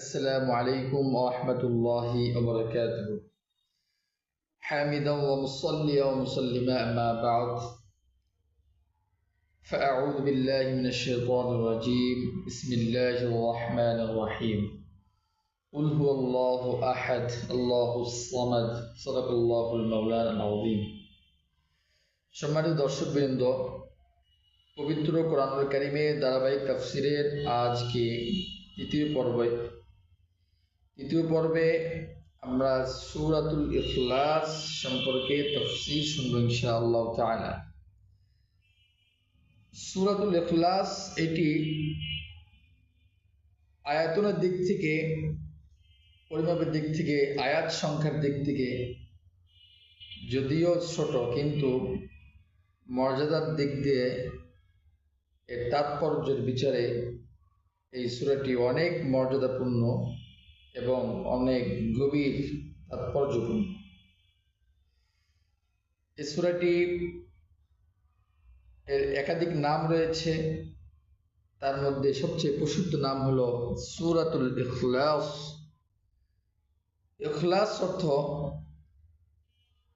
السلام عليكم ورحمة الله وبركاته. حامدا ومصليا ومسلما أما بعد فأعوذ بالله من الشيطان الرجيم. بسم الله الرحمن الرحيم. قل هو الله أحد الله الصمد صدق الله المولان العظيم. সম্মানিত দর্শকবৃন্দ, পবিত্র কোরআনুল কারীমের ধারাবাহিক তাফসিরের আজকে তৃতীয় পর্বে আমরা সূরাতুল ইখলাস সম্পর্কে তাফসীর শুনবো ইনশাআল্লাহ তাআলা। সূরাতুল ইখলাস এটি আয়াতনের দিক থেকে, পরিমাপের দিক থেকে, আয়াত সংখ্যার দিক থেকে যদিও ছোট, কিন্তু মর্যাদার দিক দিয়ে এর তাৎপর্যের বিচারে এই সূরাটি অনেক মর্যাদাপূর্ণ এবং অনেক গভীর তাৎপর্যপূর্ণ। এই সূরাটি এর একাধিক নাম রয়েছে, তার মধ্যে সবচেয়ে প্রসিদ্ধ নাম হলো সূরাতুল ইখলাস। ইখলাস অর্থ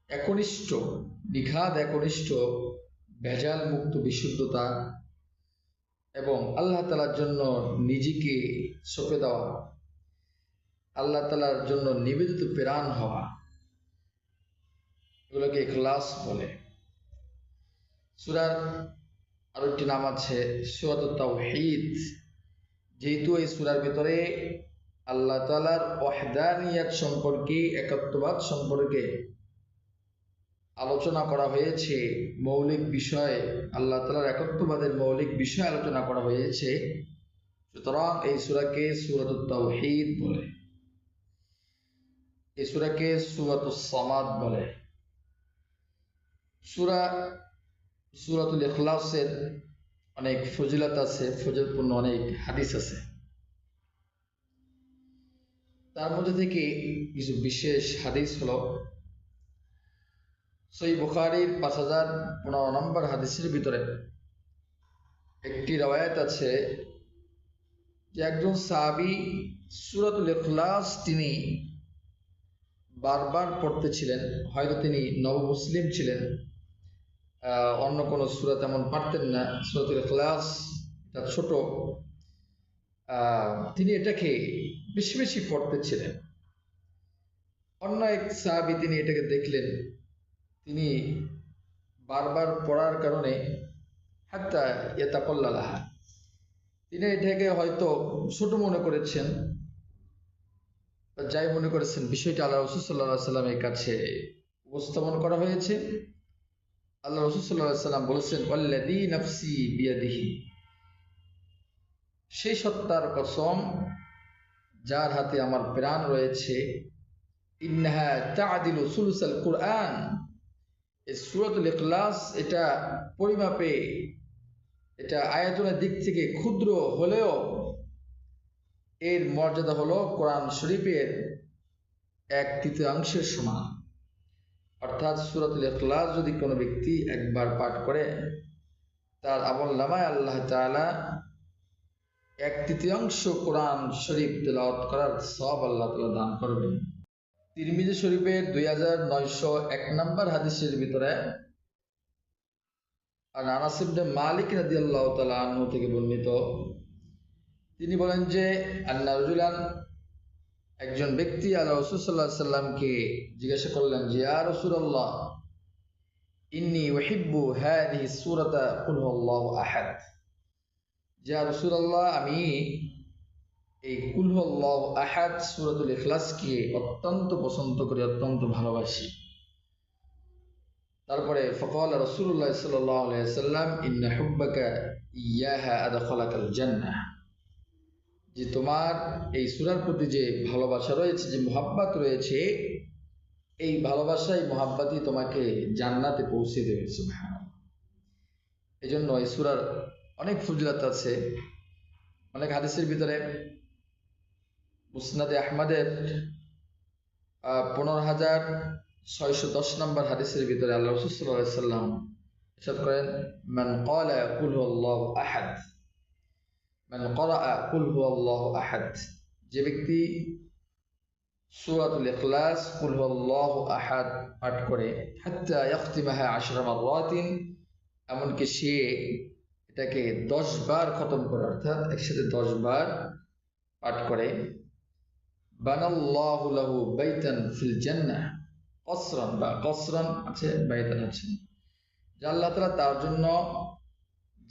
একনিষ্ঠ, নিখাদ একনিষ্ঠ, ভেজাল মুক্ত বিশুদ্ধতা এবং আল্লাহ তাআলার জন্য নিজেকে সঁপে দেওয়া, আল্লাহ তাআলার জন্য নিবেদিত প্রাণ হওয়া, এগুলোকে ইখলাস বলে। সূরার আরো একটি নাম আছে সূরাতুত তাওহীদ। যেহেতু এই সূরার ভিতরে আল্লাহ তাআলার ওয়াহদানিয়াত সম্পর্কে, একত্ববাদ সম্পর্কে আলোচনা করা হয়েছে, মৌলিক বিষয়, আল্লাহ তাআলার একত্ববাদের মৌলিক বিষয় আলোচনা করা হয়েছে, সুতরাং এই সূরাকে সূরাতুত তাওহীদ বলে। এই সূরাকে সূরাতুস সামাদ বলে। সূরাতুল ইখলাসের অনেক ফজিলত আছে, ফজিলতপূর্ণ অনেক হাদিস আছে। তার মধ্যে থেকে কিছু বিশেষ হাদিস হলো, সহিহ বুখারীর 5015 নম্বর হাদিসের ভিতরে একটি রওয়ায়াত আছে যে একজন সাহাবী সূরাতুল ইখলাস তিনি বারবার পড়তেছিলেন। হয়তো তিনি নবমুসলিম ছিলেন, অন্য কোনো সূরা তেমন পারতেন না। সূরাতুল ইখলাস এটা ছোট, তিনি এটাকে বেশি বেশি পড়তেছিলেন। অন্য এক সাহাবী তিনি এটাকে দেখলেন, তিনি বারবার পড়ার কারণে হাত্তা ইয়াতাকাল্লালাহা, তিনি এটাকে হয়তো ছোট মনে করেছেন, যাই মনে করেছেন, বিষয়টা আল্লাহ রাসূল সাল্লাল্লাহু আলাইহি ওয়াসাল্লামের কাছে উপস্থাপন করা হয়েছে। আল্লাহ রাসূল সাল্লাল্লাহু আলাইহি ওয়াসাল্লাম বলেছেন, ওয়াল্লাযী নাফসি বিয়াদিহি, সেই সত্তার কসম যার হাতে আমার প্রাণ রয়েছে, ইন্নাহা তা'দিলু সুলুসাল কুরআন, এই সূরাতুল ইখলাস এটা পরিমাপে, এটা আয়াতনের দিক থেকে ক্ষুদ্র হলেও এর মর্যাদা হলো কোরআন শরীফের 1/3 সমান। অর্থাৎ সূরাতুল ইখলাস যদি কোনো ব্যক্তি একবার পাঠ করে, তার আমলনামায় আল্লাহ তাআলা 1/3 কোরআন শরীফ তেলাওয়াত করার সওয়াব আল্লাহ তাআলা দান করবেন। তিরমিজি শরীফের 2901 নম্বর হাদিসের ভিতরে আনাস ইবনে মালিক রাদিয়াল্লাহু তাআলা আনহু থেকে বর্ণিত, তিনি বলেন যে আন্না রাজুলান, একজন ব্যক্তি আল্লাহ রাসূল সাল্লাল্লাহু আলাইহি সাল্লামকে জিজ্ঞাসা করলেন যে ইয়া রাসূলুল্লাহ, ইন্নী উহিব্বু হাযিহি সূরাতা কুল হুয়াল্লাহু আহাদ, যে ইয়া রাসূলুল্লাহ, আমি এই কুল হুয়াল্লাহু আহাদ সূরাতুল ইখলাসকে অত্যন্ত পছন্দ করি, অত্যন্ত ভালোবাসি। তারপরে ফাকাল রাসূলুল্লাহ সাল্লাল্লাহু আলাইহি ওয়াসাল্লাম, ইন্না হুব্বাকা ইয়াহা আদখালাকাল জান্নাহ, যে তোমার এই সূরার প্রতি যে ভালোবাসা রয়েছে, যে মুহাব্বত রয়েছে, এই ভালোবাসা, এই মুহাব্বতই তোমাকে জান্নাতে পৌঁছে দেবে। সুবহানাল্লাহ। এজন্য এই সূরার অনেক ফজিলত আছে। অনেক হাদিসের ভিতরে মুসনাদে আহমদের 15610 নম্বর হাদিসের ভিতরে আল্লাহ রাসূল সাল্লাল্লাহু আলাইহি ওয়াসাল্লাম ইরশাদ করেন, মান ক্বালা কুল হুয়াল্লাহু আহাদ, মান ক্বারা কুল হুয়াল্লাহু আহাদ, যে ব্যক্তি সূরাতুল ইখলাস কুল হুয়াল্লাহু আহাদ পাঠ করে হাত্তা ইয়াখতিমাহা 10 মাররাতিন, এমনকি সে এটাকে 10 বার খতম করে, অর্থাৎ একসাথে 10 বার পাঠ করে, বানাল্লাহু লাহু বাইতান ফিল জান্নাহ কসরান, বা কসরান আছে, বাইতান আছে, যে আল্লাহ তাআলা তার জন্য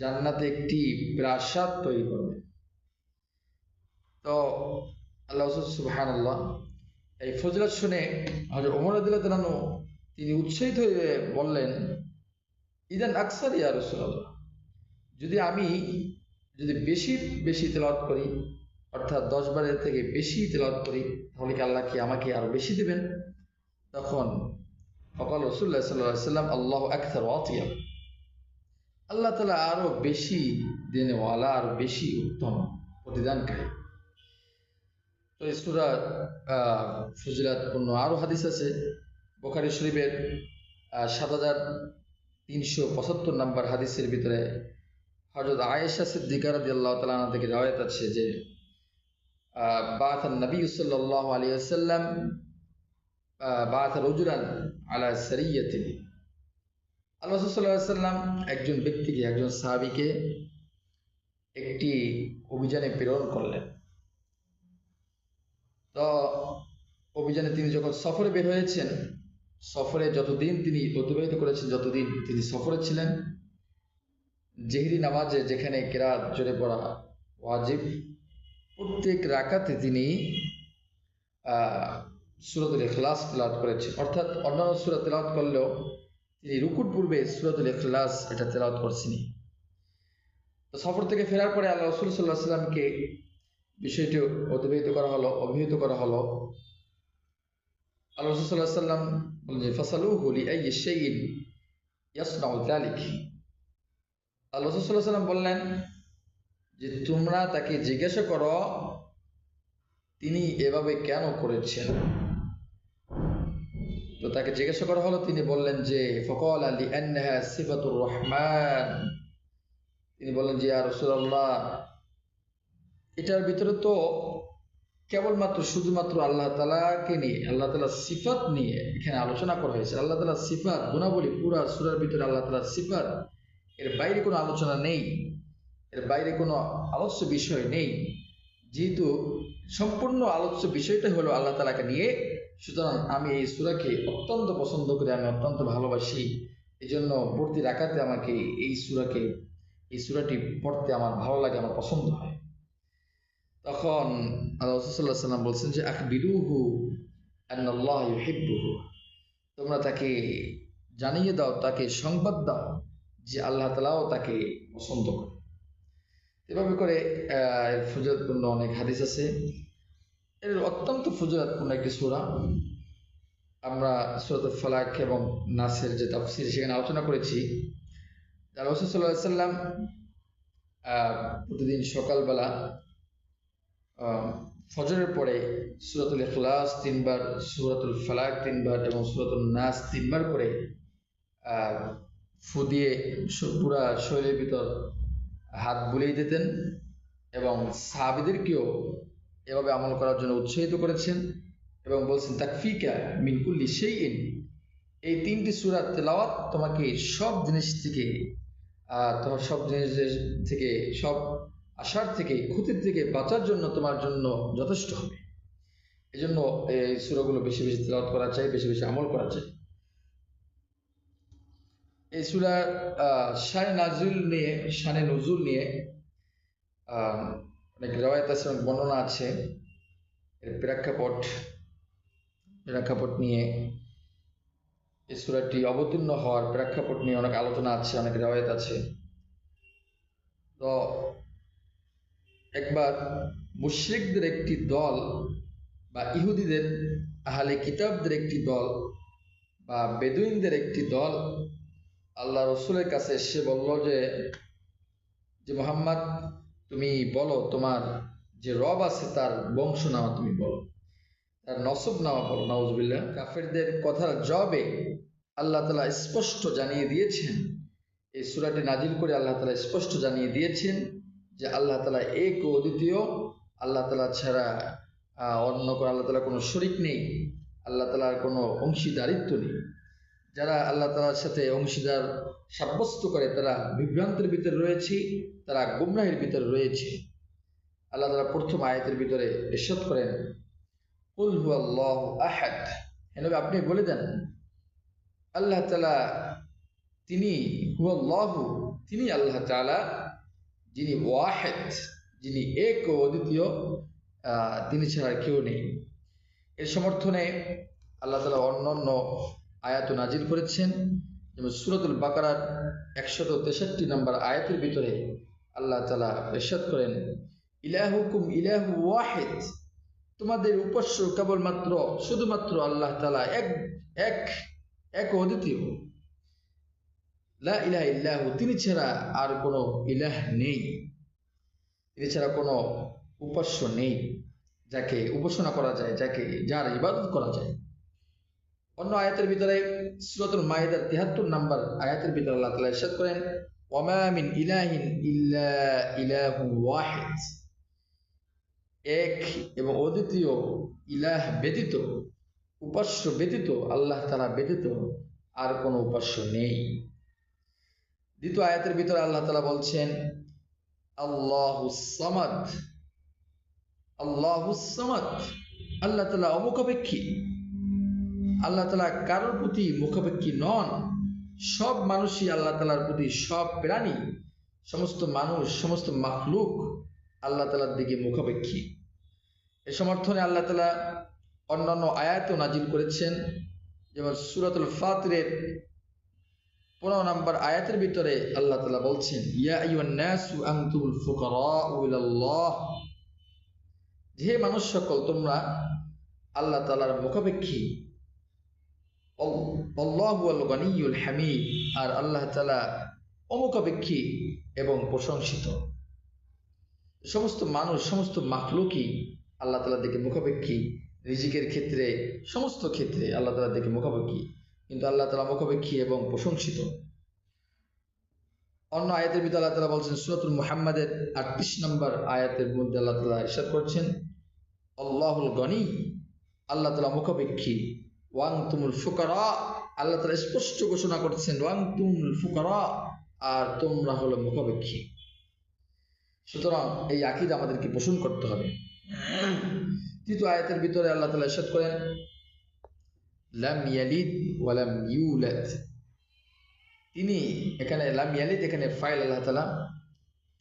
জান্নাতে একটি প্রাসাদ তৈরি করবে। তো আল্লাহ সুবহানাল্লাহ, এই ফজিলত শুনে হযরত ওমর রাদিয়াল্লাহু তাআলা তিনি উৎসাহিত হয়ে বললেন, ইদান আকসার ইয়া রাসূলুল্লাহ, আমি যদি বেশি বেশি তেলাওয়াত করি, অর্থাৎ 10 বারের থেকে বেশি তেলাওয়াত করি, তাহলে কি আল্লাহ কি আমাকে আরো বেশি দিবেন? তখন ফকাল রাসূলুল্লাহ সাল্লাল্লাহু আলাইহি ওয়াসাল্লাম আল্লাহু আকসার ওয়া আতিয়া, আল্লাহ তাআলা আরো বেশি দেনেওয়ালা, আরো বেশি উত্তম প্রতিদানকারী। তো এই সূরা ফজিলতপূর্ণ আরো হাদিস আছে। বুখারী শরীফের 7375 নম্বর হাদিসের ভিতরে হযরত আয়েশা সিদ্দিকা রাদিয়াল্লাহু তাআলা আনহা থেকে রওয়ায়াত আছে যে বাআসান নবী সাল্লাল্লাহু আলাইহি ওয়াসাল্লাম বাআসা রাজুলান আলা সারিয়াতিন, আল্লাহ রাসূল সাল্লাল্লাহু আলাইহি ওয়াসাল্লাম একজন ব্যক্তিকে, একজন সাহাবীকে একটি অভিযানে প্রেরণ করলেন। তো অভিযানে তিনি যখন সফরে বের হয়েছেন, সফরে যতদিন তিনি অতিবাহিত করেছেন, যতদিন তিনি সফরে ছিলেন, জেহরি নামাজে যেখানে কেরাত জোরে পড়া ওয়াজিব, প্রত্যেক রাকাতে তিনি সূরাতুল ইখলাস তেলাওয়াত করেছেন। অর্থাৎ অন্যান্য সূরা তেলাওয়াত করলেও তিনি রুকুর পূর্বে সূরাতুল ইখলাস এটা তেলাওয়াত করছেনই। তো সফর থেকে ফেরার পরে আল্লাহ রাসূল সাল্লাল্লাহু আলাইহি ওয়াসাল্লামকে বিষয়টি অভিহিত করা হলো। আল্লাহ রাসূল সাল্লাল্লাহু আলাইহি ওয়াসাল্লাম বলেন যে ফাসালুহু লিআইয়ি শাইইন ইয়াসনাউ যালিক, আল্লাহ রাসূল সাল্লাল্লাহু আলাইহি ওয়াসাল্লাম বললেন যে তোমরা তাকে জিজ্ঞাসা করো তিনি এভাবে কেন করেছেন। তো তাকে জিজ্ঞাসা করা হলো, তিনি বললেন যে ফাকালা লিআন্নাহা সিফাতুর রহমান, তিনি বললেন যে ইয়া রাসূলুল্লাহ, এটার ভিতরে তো কেবলমাত্র শুধুমাত্র আল্লাহ তাআলাকে নিয়ে, আল্লাহ তাআলার সিফাত নিয়ে এখানে আলোচনা করা হয়েছে। আল্লাহ তাআলার সিফাত গুণাবলী পুরা সূরার ভিতরে আল্লাহ তাআলার সিফাত, এর বাইরে কোনো আলোচনা নেই, এর বাইরে কোনো আলোচ্য বিষয় নেই। যেহেতু সম্পূর্ণ আলোচ্য বিষয়টা হলো আল্লাহ তাআলাকে নিয়ে, সুতরাং আমি এই সূরাকে অত্যন্ত পছন্দ করি, আমি অত্যন্ত ভালোবাসি। এই জন্য প্রতি রাকাতে আমাকে এই সূরাটি পড়তে আমার ভালো লাগে, আমার পছন্দ হয়। তখন আল্লাহ রাসূল সাল্লাল্লাহু আলাইহি ওয়াসাল্লাম বলছেন যে আখবিরুহু আন্নাল্লাহ ইউহিব্বুহু, তোমরা তাকে জানিয়ে দাও, তাকে সংবাদ দাও যে আল্লাহ তাআলাও তাকে পছন্দ করে। এভাবে করে এর ফজিলতপূর্ণ অনেক হাদিস আছে। এর অত্যন্ত ফজিলতপূর্ণ একটি সূরা। আমরা সূরাতুল ফালাক এবং নাসের যে তাফসীর সেখানে আলোচনা করেছি। রাসূল সাল্লাল্লাহু আলাইহি ওয়াসাল্লাম প্রতিদিন সকালবেলা ফজরের পরে সূরাতুল ইখলাস 3 বার, সূরাতুল ফালাক 3 বার এবং সূরাতুল নাস 3 বার করে ফু দিয়ে পুরা শরীরের ভিতর হাত বুলিয়ে দিতেন এবং সাহাবীদেরকেও এভাবে আমল করার জন্য উৎসাহিত করেছেন এবং বলছেন তাকফিকা মিন কুল্লি শাইইন, এই 3টি সূরা তেলাওয়াত তোমাকে সব জিনিস থেকে, তোমার সব জিনিস থেকে, সব আশার থেকে, ক্ষতির থেকে বাঁচার জন্য তোমার জন্য যথেষ্ট হবে। এই জন্য এই সূরাগুলো বেশি বেশি তেলাওয়াত করা চাই, বেশি বেশি আমল করা চাই। এই সূরার শানে নজুল নিয়ে অনেক রিওয়ায়াত আছে, অনেক বর্ণনা আছে। এর প্রেক্ষাপট নিয়ে, এই সূরাটি অবতীর্ণ হওয়ার প্রেক্ষাপট নিয়ে অনেক আলোচনা আছে, অনেক রিওয়ায়াত আছে। তো একবার মুশরিকদের একটি দল বা ইহুদিদের আহলে কিতাবদের একটি দল বা বেদুইনদের একটি দল আল্লাহ রসুলের কাছে এসে বলল যে মুহাম্মদ, তুমি বলো তোমার যে রব আছে তার বংশ নামা তুমি বলো, তার নসব নামা বলো। নাউজুবিল্লাহ। কাফেরদের কথার জবাবে আল্লাহ তাআলা স্পষ্ট জানিয়ে দিয়েছেন, এই সূরাটি নাজিল করে আল্লাহ তাআলা স্পষ্ট জানিয়ে দিয়েছেন যে আল্লাহ তাআলা এক ও অদ্বিতীয়, আল্লাহ তাআলা ছাড়া অন্য কোনো আল্লাহ তাআলা কোনো শরীক নেই, আল্লাহ তাআলার কোনো অংশীদারিত্ব নেই। যারা আল্লাহ তাআলার সাথে অংশীদার সাব্যস্ত করে তারা বিভ্রান্তের ভিতরে রয়েছে, তারা গুমরাহির ভিতরে রয়েছে। আল্লাহ তাআলা প্রথম আয়াতের ভিতরে ইরশাদ করেন, কুল হুয়াল্লাহু আহাদ, আপনি বলে দেন আল্লাহ তাআলা তিনি হুয়াল্লাহু, তিনি আল্লাহ তাআলা, যিনি ওয়াহিদ, যিনি এক ও অদ্বিতীয়, তিনি ছাড়া কেউ নেই। এর সমর্থনে আল্লাহ তাআলা অন্যান্য আয়াত নাজিল করেছেন, যেমন সূরাতুল বাকারার 163 নম্বর আয়াতের ভিতরে আল্লাহ তাআলা ইরশাদ করেন, ইলাহুকুম ইলাহু ওয়াহিদ, তোমাদের উপাস্য কেবলমাত্র শুধুমাত্র আল্লাহ তাআলা, এক এক এক অদ্বিতীয়, লা ইলাহা ইল্লাহু, তিনি ছাড়া আর কোনো ইলাহ নেই, তিনি ছাড়া কোনো উপাস্য নেই যাকে উপাসনা করা যায়, যার ইবাদত করা যায়। অন্য আয়াতের ভিতরে সূরাতুল মাইদার 73 নম্বর আয়াতের ভিতরে আল্লাহ তাআলা ইরশাদ করেন, ওয়ামা মিন ইলাহিন ইল্লা ইলাহু ওয়াহিদ, এক এবং অদ্বিতীয় ইলাহ ব্যতীত, উপাস্য ব্যতীত, আল্লাহ তাআলা ব্যতীত আর কোনো উপাস্য নেই। দ্বিতীয় আয়াতের ভিতরে আল্লাহ তাআলা বলছেন, আল্লাহুস সামাদ, আল্লাহুস সামাদ, আল্লাহ তাআলা অমুখাপেক্ষী, আল্লাহ তাআলা কারোর প্রতি মুখাপেক্ষী নন। সব মানুষই আল্লাহ তাআলার প্রতি, সব প্রাণী, সমস্ত মানুষ, সমস্ত মাখলুক আল্লাহ তাআলার দিকে মুখাপেক্ষী। এ সমর্থনে আল্লাহ তাআলা অন্যান্য আয়াতও নাজিল করেছেন, যেমন সূরাতুল ফাতিরের 15 নম্বর আয়াতের ভিতরে আল্লাহ তাআলা বলছেন, ইয়া আইয়ুহান নাসু আনতুমুল ফুকারাউ ইলাল্লাহ, যে মানুষ সকল তোমরা আল্লাহ তাআলার মুখাপেক্ষী। আল্লাহু আল গনিয়ুল হামিদ, আর আল্লাহ তাআলা অমুখাপেক্ষী এবং প্রশংসিত। সমস্ত মানুষ, সমস্ত মাখলুকই আল্লাহ তাআলার দিকে মুখাপেক্ষী, রিজিকের ক্ষেত্রে, সমস্ত ক্ষেত্রে আল্লাহ তাআলার দিকে মুখাপেক্ষী, কিন্তু আল্লাহ তাআলা মুখাপেক্ষী এবং প্রশংসিত। অন্য আয়াতের ভিতরে আল্লাহ তাআলা বলছেন, সূরাতুল মুহাম্মাদের 38 নম্বর আয়াতের মধ্যে আল্লাহ তাআলা ইরশাদ করছেন, আল্লাহুল গনি, আল্লাহ তাআলা মুখাপেক্ষী, ওয়া আনতুমুল ফুকারা, আল্লাহ তাআলা স্পষ্ট ঘোষণা করছেন, ওয়া আনতুমুল ফুকারা, আর তোমরা হলো মুখাপেক্ষী। সুতরাং এই আকীদা আমাদেরকে পোষণ করতে হবে। তৃতীয় আয়াতের ভিতরে আল্লাহ তাআলা ইরশাদ করেন, লাম ইয়ালিদ ওয়া লাম ইউলাদ, তিনি, এখানে লাম ইয়ালিদ, এখানে ফাইল আল্লাহ তাআলা,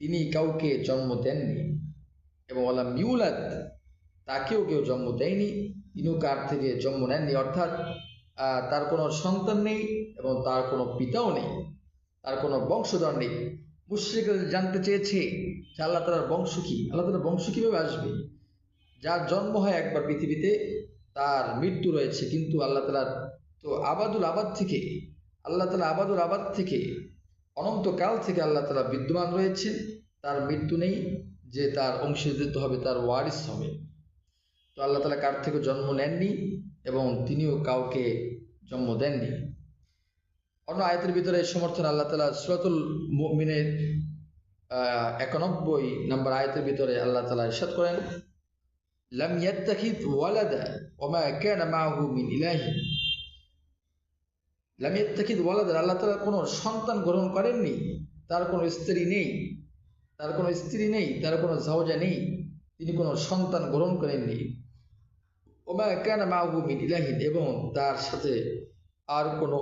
তিনি কাউকে জন্ম দেননি, এবং ওয়া লাম ইউলাদ, তাকেও কেউ জন্ম দেয়নি, তিনিও কার থেকে জন্ম নেননি, অর্থাৎ তার কোনো সন্তান নেই এবং তার কোনো পিতাও নেই, তার কোনো বংশধর নেই। মুশরিকরা জানতে চেয়েছে যে আল্লাহ তাআলার বংশ কি, আল্লাহ তাআলার বংশ কিভাবে আসবে? যার জন্ম হয় একবার পৃথিবীতে, তার মৃত্যু রয়েছে, কিন্তু আল্লাহ তাআলার তো আবাদুল আবাদ থেকে, আল্লাহ তাআলা আবাদুল আবাদ থেকে, অনন্তকাল থেকে আল্লাহ তাআলা বিদ্যমান রয়েছেন, তার মৃত্যু নেই যে তার অংশীদারিত্ব হবে, তার ওয়ারিস হবে। তো আল্লাহ তাআলা কার থেকে জন্ম নেননি এবং তিনিও কাউকে জন্ম দেননি। অন্য আয়াতের ভিতরে সমর্থন আল্লাহ তাআলা সূরাতুল মুমিনের 91 নম্বর আয়াতের ভিতরে আল্লাহ তাআলা ইরশাদ করেন, লাম ইয়াত্তাখিদ ওয়ালাদা ওয়া মা কানা মাআহু মিন ইলাহিন, লাম ইয়াত্তাখিদ ওয়ালাদা, আল্লাহ তাআলা কোনো সন্তান গ্রহণ করেননি, তার কোনো স্ত্রী নেই, তার কোনো স্ত্রী নেই, তার কোনো জাওজা নেই, তিনি কোনো সন্তান গ্রহণ করেননি। ওয়া মা কানা মাআহু মিন ইলাহিন, এবং তার সাথে আর কোনো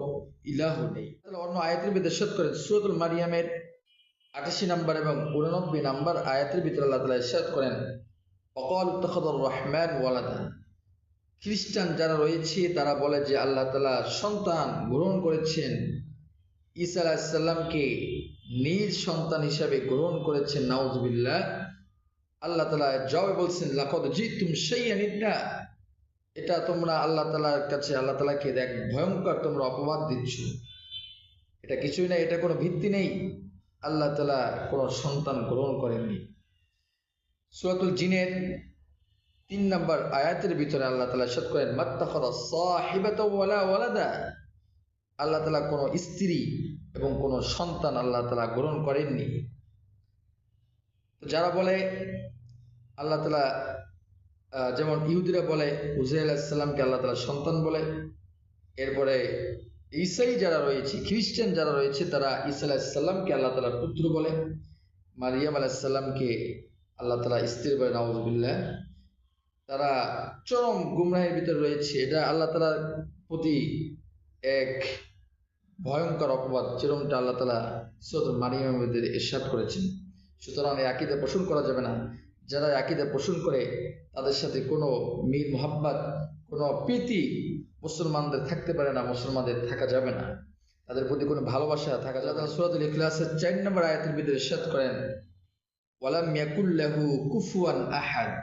ইলাহ নেই। তাহলে অন্য আয়াতের ভিতরে ইরশাদ করেন, সূরাতুল মারিয়ামের 88 নম্বর এবং 89 নম্বর আয়াতের ভিতরে আল্লাহ তাআলা ইরশাদ করেন, ওয়াকালু ইত্তাখাযার রহমান ওয়ালাদা, খ্রিস্টান যারা রয়েছে তারা বলে যে আল্লাহ তাআলা সন্তান গ্রহণ করেছেন, ঈসা আলাইহিস সালামকে নিজ সন্তান হিসাবে গ্রহণ করেছেন, নাউযুবিল্লাহ। আল্লাহ তাআলা জবাবে বলছেন, লাকাদ জিতুম শাইআন ইদ্দা, এটা তোমরা আল্লাহ তাআলার কাছে, আল্লাহ তাআলাকে এক ভয়ঙ্কর তোমরা অপবাদ দিচ্ছ, এটা কিছুই না, এটা কোনো ভিত্তি নেই, আল্লাহ তাআলা কোনো সন্তান গ্রহণ করেননি। সূরাতুল জিনের 3 নম্বর আয়াতের ভিতরে আল্লাহ তাআলা ইরশাদ করেন, মাত্তাখাযা সাহিবাতাও ওয়ালা ওয়ালাদা, আল্লাহ তাআলা কোনো স্ত্রী এবং কোনো সন্তান আল্লাহ তাআলা গ্রহণ করেননি। তো যারা বলে আল্লাহ তাআলা যেমন ইহুদিরা বলে উজাইর আলাইহিস সালামকে আল্লাহ তাআলা সন্তান বলে। এরপরে ঈসাই যারা রয়েছে, খ্রিস্টান যারা রয়েছে, তারা ঈসা আলাইহিস সালামকে আল্লাহ তাআলার পুত্র বলে, মারিয়াম আলাইহিস সালামকে আল্লাহ তাআলা স্ত্রী বলে, নাউযুবিল্লাহ। তারা চরম গুমরাহের ভিতরে রয়েছে। এটা আল্লাহ তাআলার প্রতি এক ভয়ঙ্কর অপবাদ, যেরকমটা আল্লাহ তাআলা সূরা মারিয়ামের মধ্যে ইরশাদ করেছেন। সুতরাং এই আকীদা পোষণ করা যাবে না। যারা আকীদা পোষণ করে তাদের সাথে কোনো মিল মোহাব্বত, কোনো প্রীতি মুসলমানদের থাকতে পারে না, মুসলমানদের থাকা যাবে না, তাদের প্রতি কোনো ভালোবাসা থাকা যাবে না। সূরাতুল ইখলাসের 4 নম্বর আয়াতের ভিতরে ইরশাদ করেন, ওয়ালাম ইয়াকুল লাহু কুফুয়ান আহাদ,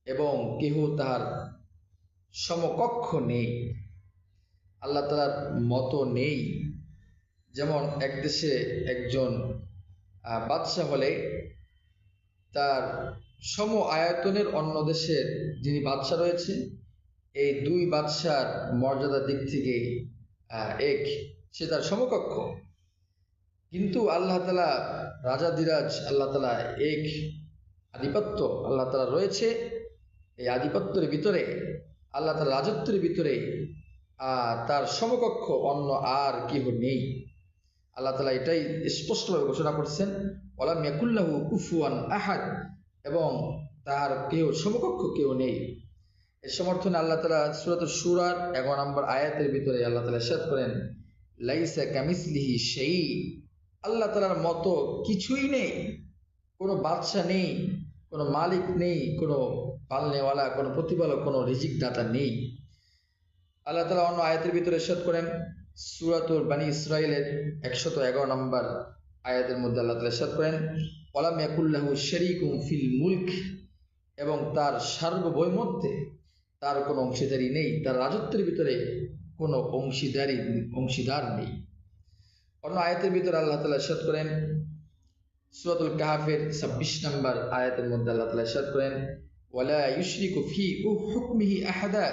এবং কেহ তার সমকক্ষ নেই, আল্লাহ তাআলার মতো নেই। যেমন এক দেশে একজন বাদশাহ হলে তার সম আয়তনের অন্য দেশের যিনি বাদশাহ রয়েছে, এই দুই বাদশার মর্যাদার দিক থেকে এক, সে তার সমকক্ষ। কিন্তু আল্লাহ তাআলা রাজাধিরাজ, আল্লাহ তাআলা এক, আধিপত্য আল্লাহ তাআলা রয়েছে। এই আধিপত্যের ভিতরে, আল্লাহ তাআলা রাজত্বের ভিতরে তার সমকক্ষ অন্য আর কেহ নেই। আল্লাহ তাআলা এটাই স্পষ্টভাবে ঘোষণা করছেন, ওয়ালাম ইয়াকুল লাহু কুফুয়ান আহাদ, এবং তার কেউ সমকক্ষ কেউ নেই। এর সমর্থনে আল্লাহ তাআলা সূরাতুশ শূরার 11 নম্বর আয়াতের ভিতরে আল্লাহ তাআলা ইরশাদ করেন, লাইসা কামিসলিহি শাই, আল্লাহ তাআলার মতো কিছুই নেই। কোনো বাদশা নেই, কোনো মালিক নেই, কোনো পালনেওয়ালা, কোনো প্রতিপালক, কোনো রিজিক দাতা নেই। আল্লাহ তাআলা অন্য আয়াতের ভিতরে ইরশাদ করেন, সূরাতুল বনী ইসরাঈলের 111 নম্বর আয়াতের মধ্যে আল্লাহ তাআলা ইরশাদ করেন, ওয়ালাম ইয়াকুল লাহু শারীকুম ফিল মুলক, এবং তার সার্বভৌমত্বে তার কোনো অংশীদারি নেই, তার রাজত্বের ভিতরে কোনো অংশীদার নেই। অন্য আয়াতের ভিতরে আল্লাহ তাআলা ইরশাদ করেন, সূরাতুল কাহফের 26 নম্বর আয়াতের মধ্যে আল্লাহ তাআলা ইরশাদ করেন, ওয়ালা ইউশরিকু ফি হুকমিহি আহাদা,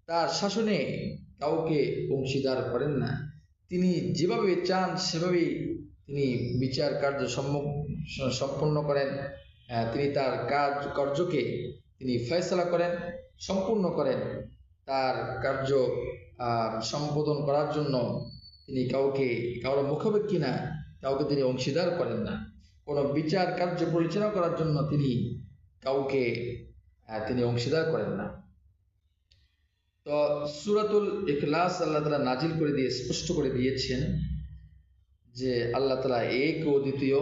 তার শাসনে কাউকে অংশীদার করেন না। তিনি যেভাবে চান সেভাবেই তিনি বিচার কার্য সম্পন্ন করেন। তিনি তার কার্যকে তিনি ফয়সালা করেন, সম্পূর্ণ করেন। তার কার্য সম্বোধন করার জন্য তিনি কারো মুখাপেক্ষী না, কাউকে তিনি অংশীদার করেন না। কোনো বিচার কার্য পরিচালনা করার জন্য তিনি কাউকে তিনি অংশীদার করেন না। তো সূরাতুল ইখলাস আল্লাহ তাআলা নাজিল করে দিয়ে স্পষ্ট করে দিয়েছেন যে আল্লাহ তাআলা এক ও দ্বিতীয়,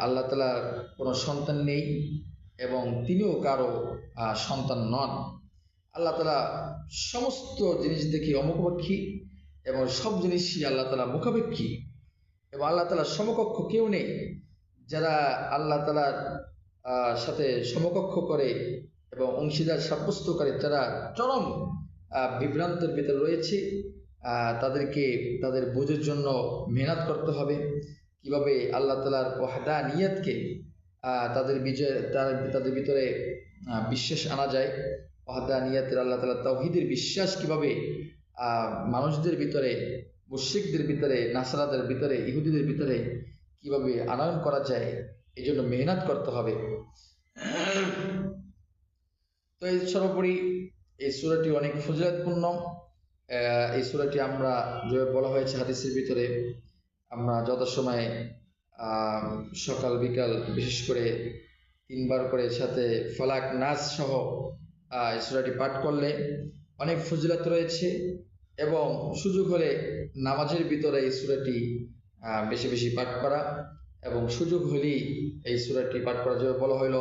আল্লাহ তাআলার কোনো সন্তান নেই এবং তিনিও কারো সন্তান নন। আল্লাহ তাআলা সমস্ত জিনিস দেখে অমুখাপেক্ষী এবং সব জিনিসই আল্লাহ তাআলা মুখাপেক্ষী, এবং আল্লাহ তাআলার সমকক্ষ কেউ নেই। যারা আল্লাহ তাআলার সাথে সমকক্ষ করে এবং অংশীদার সাব্যস্ত করে, তারা চরম বিভ্রান্তের ভিতরে রয়েছে। তাদেরকে তাদের বোঝার জন্য মেহনত করতে হবে, কিভাবে আল্লাহ তাআলার ওয়াহদানিয়তকে তাদের ভিতরে বিশ্বাস আনা যায়। ওয়াহদানিয়তের, আল্লাহ তাআলার তাওহীদের বিশ্বাস কিভাবে মানুষদের ভিতরে, মুশরিকদের ভিতরে, নাসারাদের ভিতরে, ইহুদিদের ভিতরে কিভাবে আনয়ন করা যায়, এই জন্য মেহনত করতে হবে। তো এই সর্বোপরি এই সূরাটি অনেক ফজিলতপূর্ণ। এই সূরাটি আমরা যেভাবে বলা হয়েছে হাদিসের ভিতরে, আমরা যথাসময়ে সকাল বিকাল বিশেষ করে 3 বার করে সাথে ফালাক নাস সহ এই সূরাটি পাঠ করলে অনেক ফজিলত রয়েছে। এবং সুযোগ হলে নামাজের ভিতরে এই সূরাটি বেশি বেশি পাঠ করা, এবং সুযোগ হলেই এই সূরাটি পাঠ করা। যেভাবে বলা হইল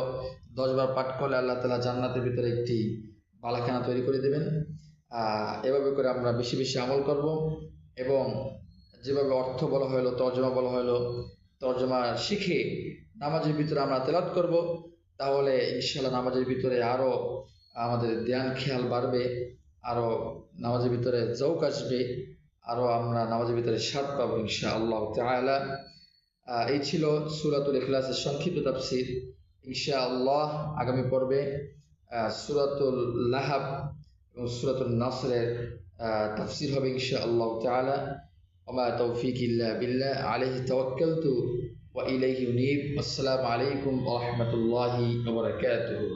10 বার পাঠ করলে আল্লাহ তাআলা জান্নাতের ভিতরে একটি বালাখানা তৈরি করে দেবেন। এভাবে করে আমরা বেশি বেশি আমল করব, এবং যেভাবে অর্থ বলা হলো, তর্জমা বলা হলো, তর্জমা শিখে নামাজের ভিতরে আমরা তেলাওয়াত করব, তাহলে ইনশাআল্লাহ নামাজের ভিতরে আরও আমাদের ধ্যান খেয়াল বাড়বে, আরও নামাজের ভিতরে যৌক আসবে, আরও আমরা নামাজের ভিতরে স্বাদ পাবো ইনশাআল্লাহ তাআলা। এই ছিল সূরাতুল ইখলাসের সংক্ষিপ্ত তাফসীর। ইনশাআল্লাহ আগামী পর্বে সূরাতুল লাহাব এবং সূরাতুল নাসরের তাফসীর হবে ইনশাআল্লাহ তাআলা। ওমা তৌফিক ইল্লা বিল্লাহ, আলাইহি তাওয়াক্কালতু ওয়া ইলাইহি উনীব। আসসালামু আলাইকুম ওয়া রাহমাতুল্লাহি ওয়া বারাকাতুহু।